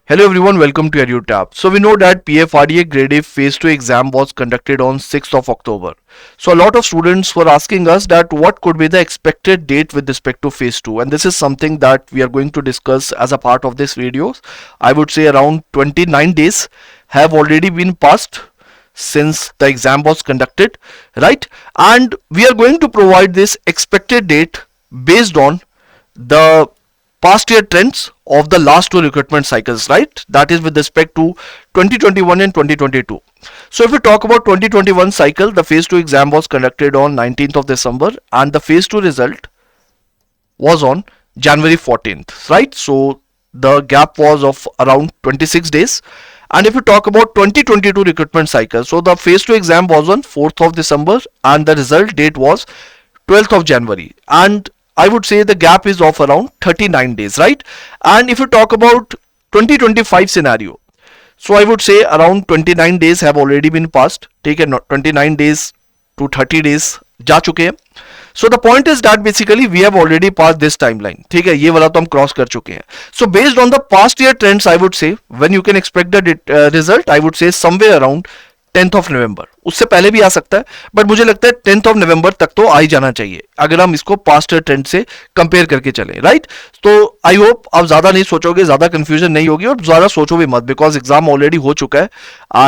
Hello everyone, welcome to EduTap. So we know that PFRDA Grade A Phase 2 exam was conducted on 6th of October. So a lot of students were asking us that what could be the expected date with respect to Phase 2, and this is something that we are going to discuss as a part of this video. I would say around 29 days have already been passed since the exam was conducted, right? And we are going to provide this expected date based on the past year trends of the last two recruitment cycles, right? That is with respect to 2021 and 2022. So if we talk about 2021 cycle, the phase 2 exam was conducted on 19th of December and the phase 2 result was on January 14th, right? So the gap was of around 26 days. And if we talk about 2022 recruitment cycle, so the phase 2 exam was on 4th of December and the result date was 12th of January. And I would say the gap is of around 39 days, right? And if you talk about 2025 scenario, so I would say around 29 days have already been passed. Take a 29 days to 30 days जा चुके हैं. So the point is that basically we have already passed this timeline. ठीक है, ये वाला तो हम cross कर चुके हैं. So based on the past year trends, I would say when you can expect the result, I would say somewhere around 10th of November. उससे पहले भी आ सकता है, बट मुझे लगता है 10th ऑफ नवंबर तक तो आ ही जाना चाहिए अगर हम इसको पास्ट ट्रेंड से कंपेयर करके चलें, राइट? तो आई होप आप ज्यादा नहीं सोचोगे, ज्यादा कंफ्यूजन नहीं होगी और ज्यादा सोचो भी मत, बिकॉज एग्जाम ऑलरेडी हो चुका है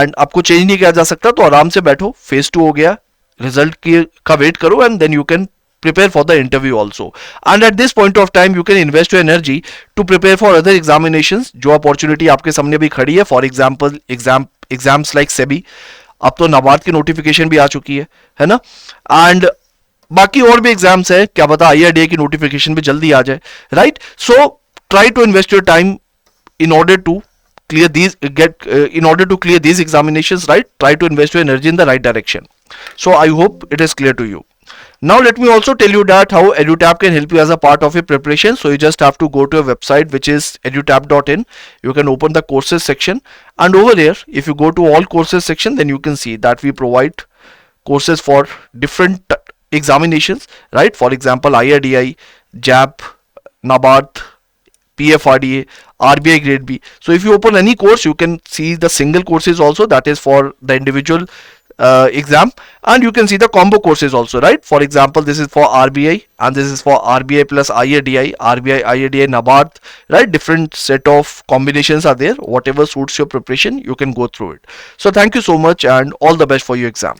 एंड आपको चेंज नहीं किया जा सकता. तो आराम से बैठो, फेज 2 हो गया, रिजल्ट का वेट करो and then you can prepare for the interview also. And at this point of time you can invest your energy to prepare for other examinations. जो अपॉर्चुनिटी आपके सामने भी खड़ी है, for example exams like SEBI, अब तो नाबार्ड की नोटिफिकेशन भी आ चुकी है ना, एंड बाकी और भी एग्जाम्स है, क्या पता IRDA की नोटिफिकेशन भी जल्दी आ जाए, right? So try to invest your time in order to clear these in order to clear these examinations, right? Try to invest your energy in the right direction. So I hope it is clear to you. Now let me also tell you that how EduTap can help you as a part of your preparation. So you just have to go to a website which is edutap.in. You can open the courses section, and over there if you go to all courses section, then you can see that we provide courses for different examinations, right? For example, IRDI, JAP, NABARD, PFRDA, RBI grade B. So if you open any course, you can see the single courses also, that is for the individual exam, and you can see the combo courses also, right? For example, this is for RBI and this is for RBI plus IRDI, RBI, IRDI, NABARD, right? Different set of combinations are there. Whatever suits your preparation, you can go through it. So thank you so much and all the best for your exam.